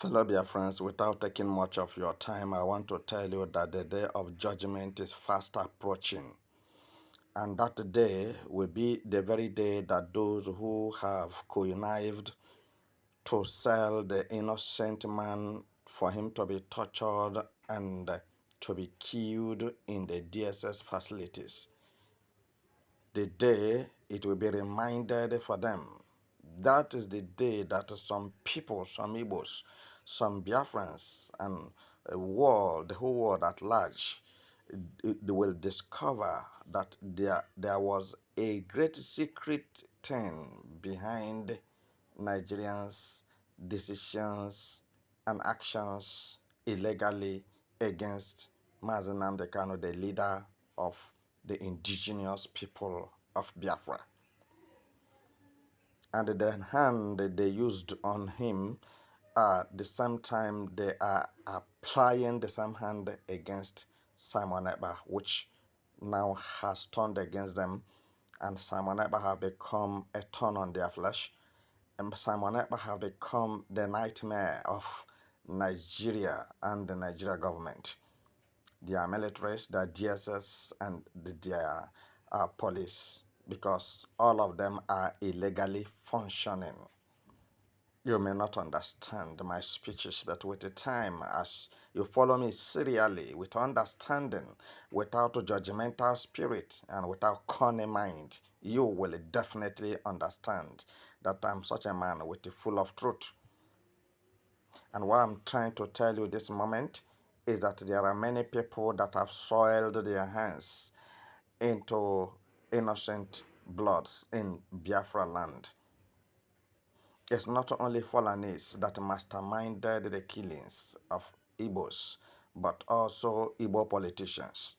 Fellow Biafrans, without taking much of your time, I want to tell you that the day of judgment is fast approaching. And that day will be the very day that those who have connived to sell the innocent man for him to be tortured and to be killed in the DSS facilities, the day it will be reminded for them. That is the day that some people, some Igbos, some Biafrans, and the whole world at large, they will discover that there was a great secret thing behind Nigerians' decisions and actions illegally against Mazi Nnamdi Kanu, the leader of the indigenous people of Biafra. And the hand they used on him, at the same time they are applying the same hand against Simon Ekpa, which now has turned against them, and Simon Ekpa have become a thorn on their flesh, and Simon Ekpa have become the nightmare of Nigeria and the Nigeria government, their militaries, their DSS, and their police, because all of them are illegally functioning. You may not understand my speeches, but with the time, as you follow me serially, with understanding, without a judgmental spirit, and without corny mind, you will definitely understand that I'm such a man with the full of truth. And what I'm trying to tell you this moment is that there are many people that have soiled their hands into innocent bloods in Biafra land. It's not only Fulanese that masterminded the killings of Igbos, but also Igbo politicians.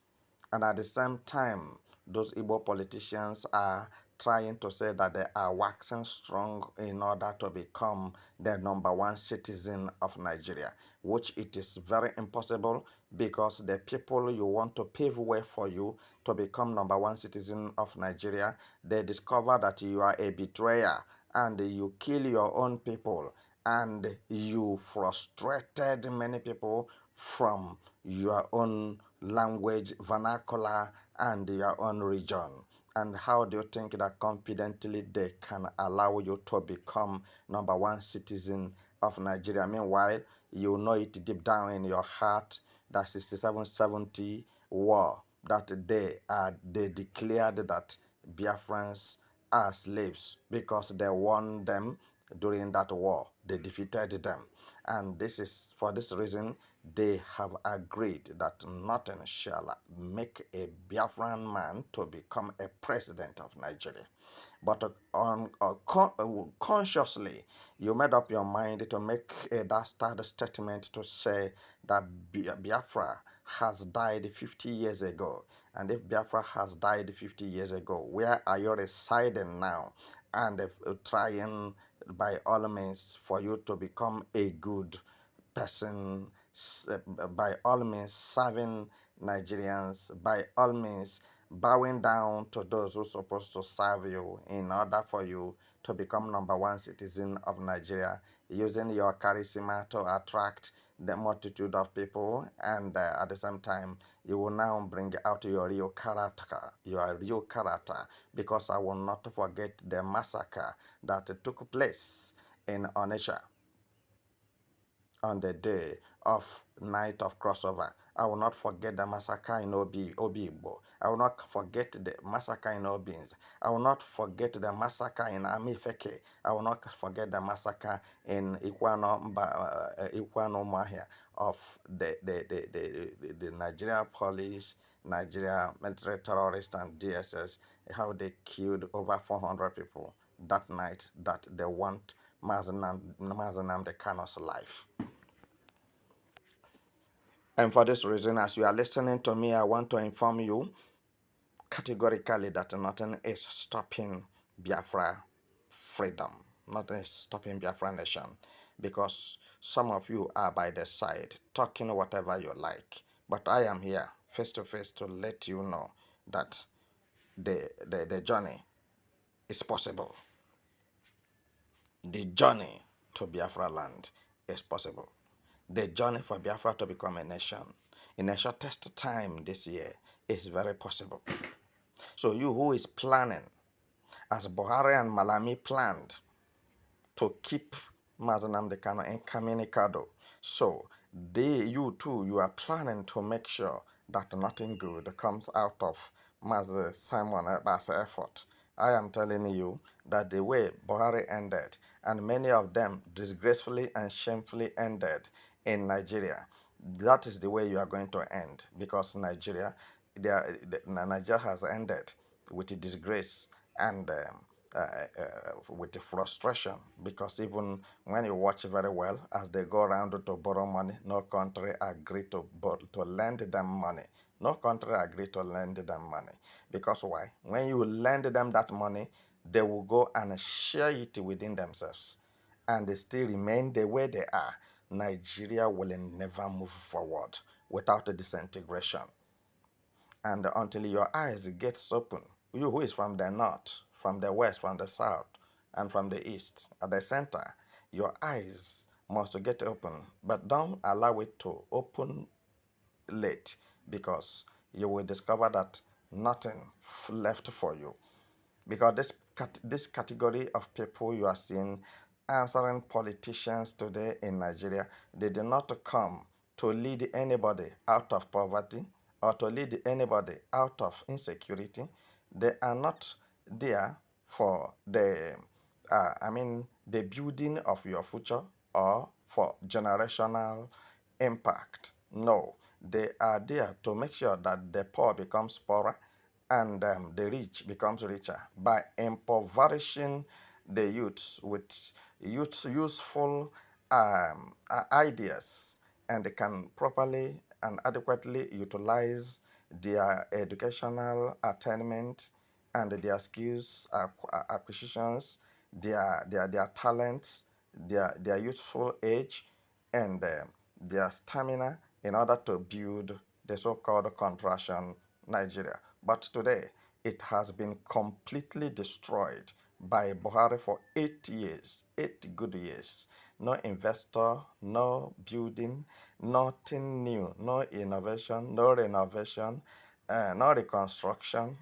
And at the same time, those Igbo politicians are trying to say that they are waxing strong in order to become the number one citizen of Nigeria, which it is very impossible, because the people you want to pave way for you to become number one citizen of Nigeria, they discover that you are a betrayer and you kill your own people and you frustrated many people from your own language, vernacular, and your own region. And how do you think that confidently they can allow you to become number one citizen of Nigeria? Meanwhile, you know it deep down in your heart that 6770 war, that they declared that Biafrans are slaves because they won them during that war. They defeated them. And this is for this reason they have agreed that nothing shall make a Biafran man to become a president of Nigeria. But consciously, you made up your mind to make a dastard statement to say that Biafra has died 50 years ago. And if Biafra has died 50 years ago, where are you residing now? And trying by all means for you to become a good person, by all means serving Nigerians, by all means bowing down to those who are supposed to serve you in order for you to become number one citizen of Nigeria, using your charisma to attract the multitude of people, and at the same time you will now bring out your real character, because I will not forget the massacre that took place in Onitsha on the day of night of crossover. I will not forget the massacre in Obigbo. I will not forget the massacre in Obins. I will not forget the massacre in Amifeke. I will not forget the massacre in Ikwano Mahia of the Nigeria police, Nigeria military terrorists, and DSS, how they killed over 400 people that night that they want Mazi Nnamdi Kanu's life. And for this reason, as you are listening to me, I want to inform you categorically that nothing is stopping Biafra freedom. Nothing is stopping Biafra nation, because some of you are by the side talking whatever you like. But I am here face to face to let you know that the journey is possible. The journey to Biafra land is possible. The journey for Biafra to become a nation in a shortest time this year is very possible. So you who is planning, as Buhari and Malami planned, to keep Mazi Kano incommunicado. So you too, you are planning to make sure that nothing good comes out of Mazi Simon Ekpa's effort. I am telling you that the way Buhari ended, and many of them disgracefully and shamefully ended in Nigeria, that is the way you are going to end, because Nigeria has ended with disgrace and with frustration, because even when you watch very well, as they go around to borrow money, no country agree to lend them money. No country agree to lend them money. Because why? When you lend them that money, they will go and share it within themselves, and they still remain the way they are. Nigeria will never move forward without a disintegration. And until your eyes gets open, you who is from the north, from the west, from the south, and from the east, at the center, your eyes must get open. But don't allow it to open late, because you will discover that nothing left for you. Because this category of people you are seeing answering politicians today in Nigeria, they did not come to lead anybody out of poverty or to lead anybody out of insecurity. They are not there for the building of your future or for generational impact. No, they are there to make sure that the poor becomes poorer and the rich becomes richer by impoverishing the youths with useful ideas, and they can properly and adequately utilize their educational attainment and their skills acquisitions, their talents, their youthful age, and their stamina in order to build the so-called contraction Nigeria. But today, it has been completely destroyed by Buhari for 8 years, 8 good years. No investor, no building, nothing new, no innovation, no renovation, no reconstruction,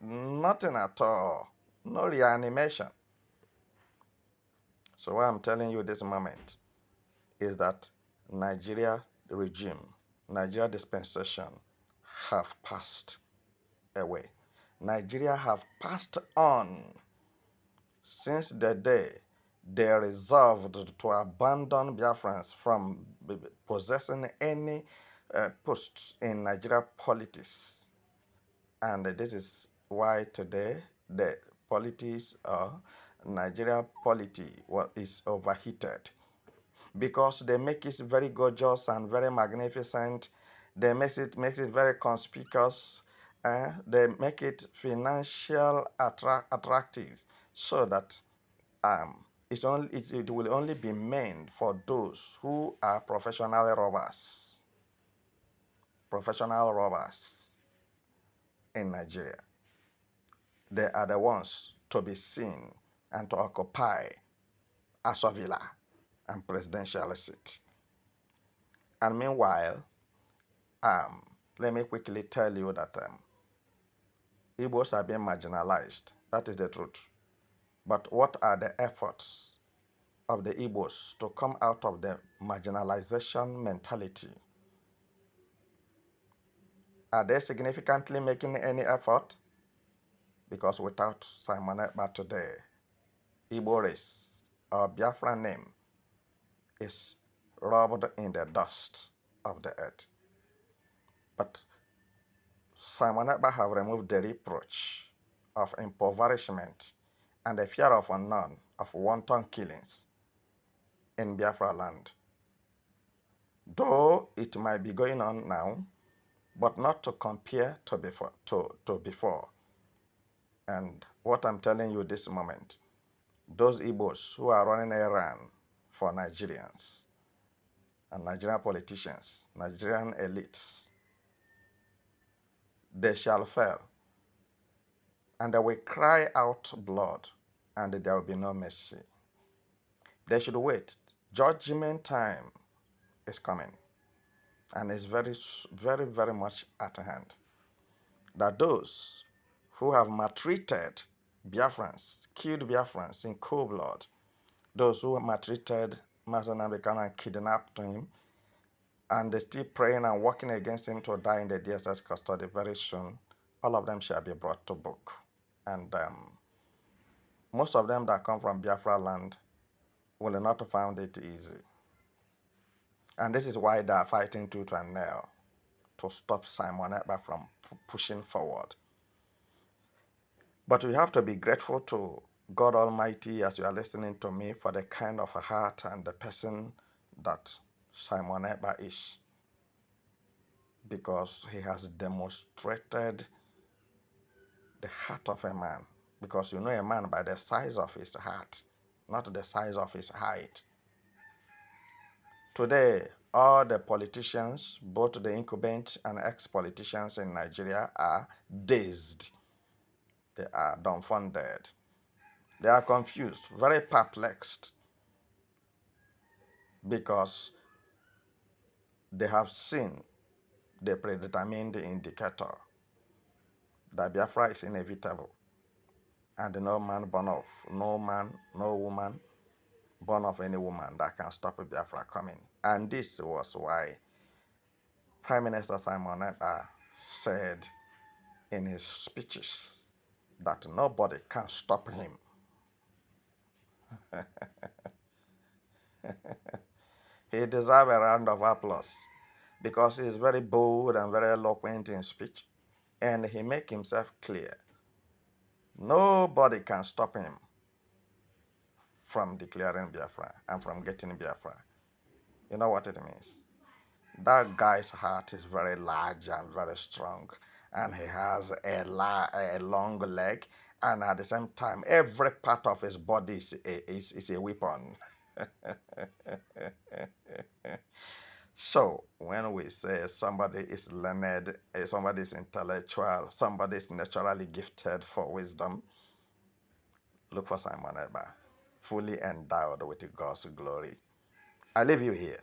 nothing at all, no reanimation. So what I'm telling you this moment is that Nigeria regime, Nigeria dispensation have passed away. Nigeria have passed on since the day they resolved to abandon Biafrans from possessing any posts in Nigeria politics. And this is why today the politics or Nigeria polity is overheated, because they make it very gorgeous and very magnificent. They makes it very conspicuous. They make it financial attractive, so that it will only be meant for those who are professional robbers in Nigeria. They are the ones to be seen and to occupy Aso Villa and presidential seat. And meanwhile, let me quickly tell you that Igbos are being marginalized. That is the truth. But what are the efforts of the Igbos to come out of the marginalization mentality? Are they significantly making any effort? Because without Simon Ekpa today, Igbo race or Biafra name is rubbed in the dust of the earth. But Simon Ekpa have removed the reproach of impoverishment and the fear of unknown of wanton killings in Biafra land. Though it might be going on now, but not to compare to before. And what I'm telling you this moment, those Igbos who are running errand for Nigerians and Nigerian politicians, Nigerian elites, they shall fail. And they will cry out blood, and there will be no mercy. They should wait Judgment time is coming, and is very, very much at hand. That those who have maltreated Biafrans, killed Biafrans in cold blood, those who maltreated Mazen and kidnapped him, and they still praying and working against him to die in the DSS custody very soon, all of them shall be brought to book. And most of them that come from Biafra land will not find it easy. And this is why they are fighting tooth and nail to stop Simona from pushing forward. But we have to be grateful to God Almighty as you are listening to me for the kind of a heart and the person that Simona is, because he has demonstrated the heart of a man. Because you know a man by the size of his heart, not the size of his height. Today, all the politicians, both the incumbent and ex-politicians in Nigeria, are dazed. They are dumbfounded. They are confused, very perplexed, because they have seen the predetermined indicator that Biafra is inevitable, and no man born of, no man, no woman born of any woman that can stop Biafra coming. And this was why Prime Minister Simona said in his speeches that nobody can stop him. He deserves a round of applause because he is very bold and very eloquent in speech, and he makes himself clear. Nobody can stop him from declaring Biafra and from getting Biafra. You know what it means? That guy's heart is very large and very strong, and he has a long leg, and at the same time, every part of his body is a weapon. So when we say somebody is learned, somebody is intellectual, somebody is naturally gifted for wisdom, look for Simon Eba, fully endowed with God's glory. I leave you here.